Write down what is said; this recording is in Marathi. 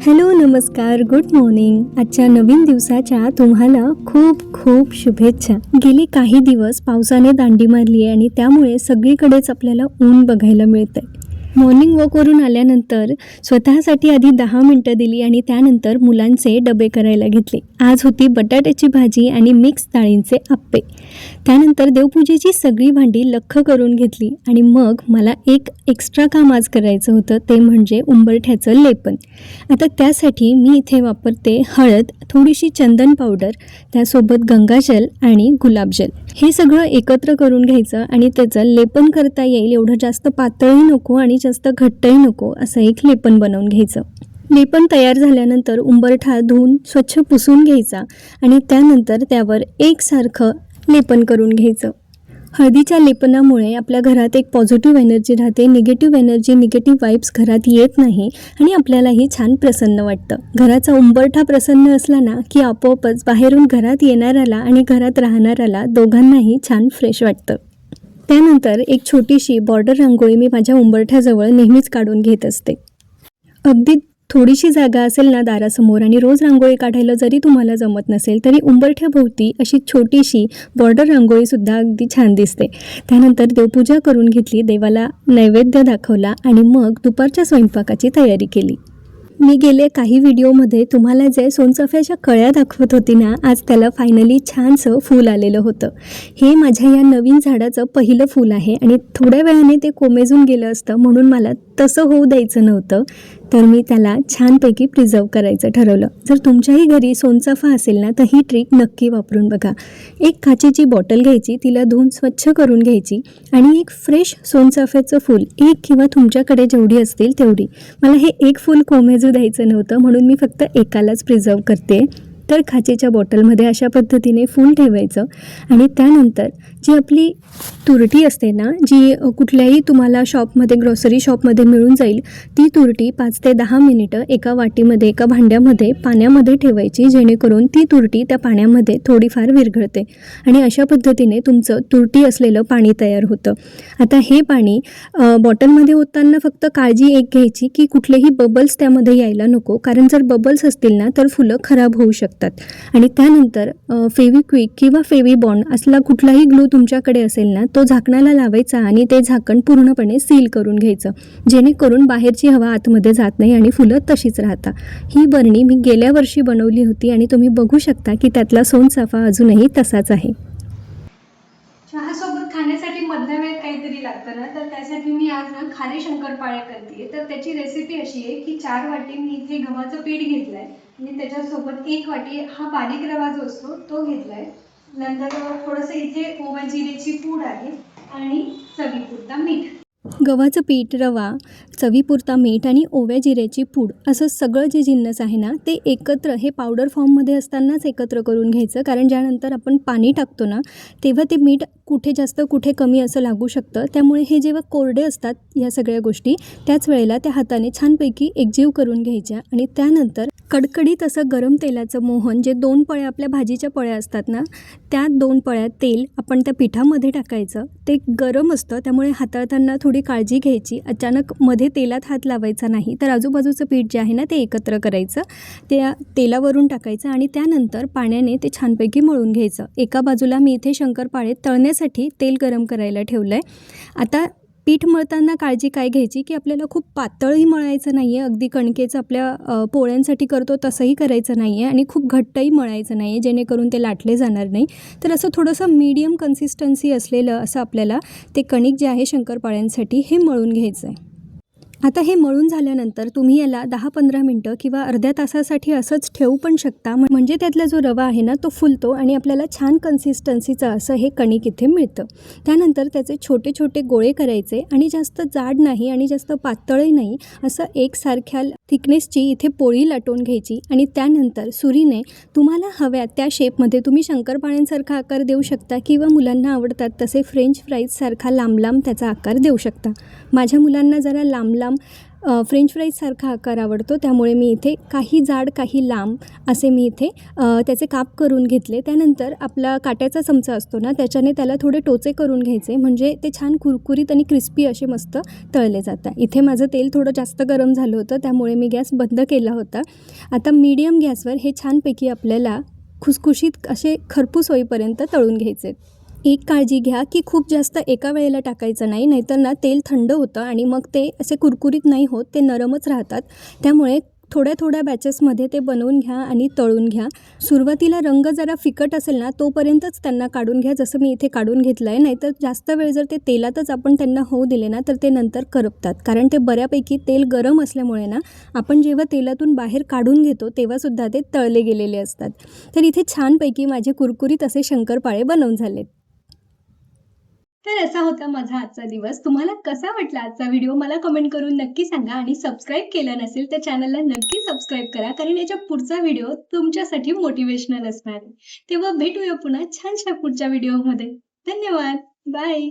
हॅलो नमस्कार गुड मॉर्निंग. आजच्या नवीन दिवसाच्या तुम्हाला खूप खूप शुभेच्छा. गेले काही दिवस पावसाने दांडी मारली आहे आणि त्यामुळे सगळीकडेच आपल्याला ऊन बघायला मिळतंय. मॉर्निंग वॉकवरून आल्यानंतर स्वतःसाठी आधी 10 मिनटं दिली आणि त्यानंतर मुलांचे डबे करायला घेतले. आज होती बटाट्याची भाजी आणि मिक्स डाळींचे आप्पे. त्यानंतर देवपूजेची सगळी भांडी लख्ख करून घेतली आणि मग मला एक एक्स्ट्रा काम आज करायचं होतं, ते म्हणजे उंबरठ्याचं लेपन. आता त्यासाठी मी इथे वापरते हळद, थोडीशी चंदन पावडर, त्यासोबत गंगाजल आणि गुलाबजल. हे सगळं एकत्र करून घ्यायचं आणि त्याचं लेपन करता येईल एवढं जास्त पातळही नको आणि जास्त घट्टही नको असं एक लेपन बनवून घ्यायचं. लेपन तयार झाल्यानंतर उंबरठा धुवून स्वच्छ पुसून घ्यायचा आणि त्यानंतर त्यावर एकसारखं लेपन करून घ्यायचं. हळदीच्या लेपनामुळे आपल्या घरात एक पॉझिटिव्ह एनर्जी राहते, निगेटिव्ह एनर्जी, निगेटिव्ह वाईब्स घरात येत नाही आणि आपल्यालाही छान प्रसन्न वाटतं. घराचा उंबरठा प्रसन्न असला ना की आपोआपच बाहेरून घरात येणाऱ्याला आणि घरात राहणाऱ्याला दोघांनाही छान फ्रेश वाटतं. त्यानंतर एक छोटीशी बॉर्डर रांगोळी मी माझ्या उंबरठ्याजवळ नेहमीच काढून घेत असते. अगदी थोडीशी जागा असेल ना दारासमोर आणि रोज रांगोळी काढायला जरी तुम्हाला जमत नसेल तरी उंबरठ्याभोवती अशी छोटीशी बॉर्डर रांगोळीसुद्धा अगदी छान दिसते. त्यानंतर देवपूजा करून घेतली, देवाला नैवेद्य दाखवला आणि मग दुपारच्या स्वयंपाकाची तयारी केली. मी गेले काही व्हिडिओमध्ये तुम्हाला जे सोनचाफ्याच्या कळ्या दाखवत होती ना, आज त्याला फायनली छानसं फूल आलेलं होतं. हे माझ्या या नवीन झाडाचं पहिलं फूल आहे आणि थोड्या वेळाने ते कोमेजून गेलं असतं म्हणून मला तसं होऊ द्यायचं नव्हतं, तर मी त्याला छानपैकी प्रिझर्व करायचं ठरवलं. जर तुमच्याही घरी सोनचाफा असेल ना तर ही ट्रिक नक्की वापरून बघा. एक काचेची बॉटल घ्यायची, तिला धुवून स्वच्छ करून घ्यायची आणि एक फ्रेश सोनचाफ्याचं फूल, एक किंवा तुमच्याकडे जेवढी असतील तेवढी. मला हे एक फूल कोमेजू द्यायचं नव्हतं म्हणून मी फक्त एकालाच प्रिझर्व करते. तर काचेच्या बॉटलमध्ये अशा पद्धतीने फूल ठेवायचं आणि त्यानंतर जी आपली तुरटी असते ना, जी कुठल्याही तुम्हाला शॉपमध्ये, ग्रॉसरी शॉपमध्ये मिळून जाईल, ती तुरटी 5 ते 10 मिनिटं एका वाटीमध्ये, एका भांड्यामध्ये पाण्यामध्ये ठेवायची, जेणेकरून ती तुरटी त्या पाण्यामध्ये थोडीफार विरघळते आणि अशा पद्धतीने तुमचं तुरटी असलेलं पाणी तयार होतं. आता हे पाणी बॉटलमध्ये ओतताना फक्त काळजी एक घ्यायची की कुठलेही बबल्स त्यामध्ये यायला नको, कारण जर बबल्स असतील ना तर फुलं खराब होऊ शकतात. आणि त्यानंतर फेविक्विक किंवा फेविबॉन्ड असला कुठलाही ग्लू तुमच्याकडे असेल ना, तो झाकणाला लावायचा आणि ते झाकण पूर्णपणे सील करून घ्यायचं, जेणेकरून बाहेरची हवा आतमध्ये जात नाही आणि फुलं तशीच राहतात. ही बरणी मी गेल्या वर्षी बनवली होती आणि तुम्ही बघू शकता की त्यातला सोनचाफा अजूनही तसाच आहे. चहासोबत खाण्यासाठी मधल्या वेळेत काहीतरी लागतं ना, तर त्यासाठी मी आज ना खारे शंकरपाळे करते. तर त्याची रेसिपी अशी आहे की 4 वाटी मी इथे गव्हाचं पीठ घेतलंय आणि त्याच्यासोबत 1 वाटी हा बारीक रवा जो असतो तो घेतलाय. नंतर थोडंसं इथे ओवा जिरेची पूड आहे आणि चवीपुरता मीठ. गव्हाचं पीठ, रवा, चवीपुरता मीठ आणि ओव्या जिऱ्याची पूड असं सगळं जे जिन्नस आहे ना ते एकत्र, हे पावडर फॉर्ममध्ये असतानाच एकत्र करून घ्यायचं, कारण ज्यानंतर आपण पाणी टाकतो ना तेव्हा ते मीठ कुठे जास्त कुठे कमी असं लागू शकतं. त्यामुळे हे जेव्हा कोरडे असतात ह्या सगळ्या गोष्टी, त्याच वेळेला त्या हाताने छानपैकी एकजीव करून घ्यायच्या आणि त्यानंतर कडकडीत असं गरम तेलाचं मोहन, जे 2 पळ्या आपल्या भाजीच्या पळ्या असतात ना, त्या 2 पळ्या तेल आपण त्या पिठामध्ये टाकायचं. ते गरम असतं त्यामुळे हाताळताना थोडी काळजी घ्यायची, अचानक मध्ये तेलात हात लावायचा नाही. तर आजूबाजूचं पीठ जे आहे ना ते एकत्र करायचं, त्या तेलावरून टाकायचं आणि त्यानंतर पाण्याने ते छानपैकी मळून घ्यायचं. एका बाजूला मी इथे शंकरपाळे तळण्यासाठी तेल गरम करायला ठेवलं आहे. आता पीठ मळताना काळजी काय घ्यायची की आपल्याला खूप पातळही मळायचं नाही आहे, अगदी कणकेचं आपल्या पोळ्यांसाठी करतो तसंही करायचं नाही आहे आणि खूप घट्टही मळायचं नाही आहे, जेणेकरून ते लाटले जाणार नाही. तर असं थोडंसं मीडियम कन्सिस्टन्सी असलेलं असं आपल्याला ते कणिक जे आहे शंकरपाळ्यांसाठी हे मळून घ्यायचं आहे. आता हे मळून झाल्यानंतर तुम्ही याला 10-15 मिनटं किंवा अर्ध्या तासासाठी असंच ठेवू पण शकता, म्हणजे त्यातला जो रवा आहे ना तो फुलतो आणि आपल्याला छान कन्सिस्टन्सीचं असं हे कणिक इथे मिळतं. त्यानंतर त्याचे छोटे छोटे गोळे करायचे आणि जास्त जाड नाही आणि जास्त पातळही नाही, असं एकसारख्या थिकनेसची इथे पोळी लाटून घ्यायची आणि त्यानंतर सुरीने तुम्हाला हव्या त्या शेपमध्ये तुम्ही शंकरपाळ्यांसारखा आकार देऊ शकता किंवा मुलांना आवडतात तसे फ्रेंच फ्राईजसारखा लांब लांब त्याचा आकार देऊ शकता. माझ्या मुलांना जरा लांब लांब फ्रेंच फ्राईजसारखा आकार आवडतो, त्यामुळे मी इथे काही जाड काही लांब असे मी इथे त्याचे काप करून घेतले. त्यानंतर आपला काट्याचा चमचा असतो ना, त्याच्याने त्याला थोडे टोचे करून घ्यायचे, म्हणजे ते छान कुरकुरीत आणि क्रिस्पी असे मस्त तळले जातात. इथे माझं तेल थोडं जास्त गरम झालं होतं, त्यामुळे मी गॅस बंद केला होता. आता मीडियम गॅसवर हे छानपैकी आपल्याला खुसखुशीत असे खरपूस होईपर्यंत तळून घ्यायचे. एक काळजी घ्या की खूप जास्त एका वेळेला टाकायचं नाही, नाहीतर ना तेल थंड होतं आणि मग ते असे कुरकुरीत नाही होत, ते नरमच राहतात. त्यामुळे थोड्या थोड्या बॅचेसमध्ये ते बनवून घ्या आणि तळून घ्या. सुरुवातीला रंग जरा फिकट असेल ना, तोपर्यंतच त्यांना काढून घ्या, जसं मी इथे काढून घेतलं आहे. नाहीतर जास्त वेळ जर ते तेलातच आपण त्यांना होऊ दिले ना, तर ते नंतर करपतात. कारण ते बऱ्यापैकी तेल गरम असल्यामुळे ना, आपण जेव्हा तेलातून बाहेर काढून घेतो तेव्हासुद्धा ते तळले गेलेले असतात. तर इथे छानपैकी माझे कुरकुरीत असे शंकरपाळे बनवून झालेत. तर असा होता माझा आजचा दिवस. तुम्हाला कसा वाटला आजचा व्हिडिओ मला कमेंट करून नक्की सांगा आणि सबस्क्राईब केलं नसेल तर चॅनलला नक्की सबस्क्राईब करा, कारण याच्या पुढचा व्हिडिओ तुमच्यासाठी मोटिवेशनल असणार आहे. तेव्हा भेटूया पुन्हा छानशा पुढच्या व्हिडिओमध्ये. धन्यवाद. बाय.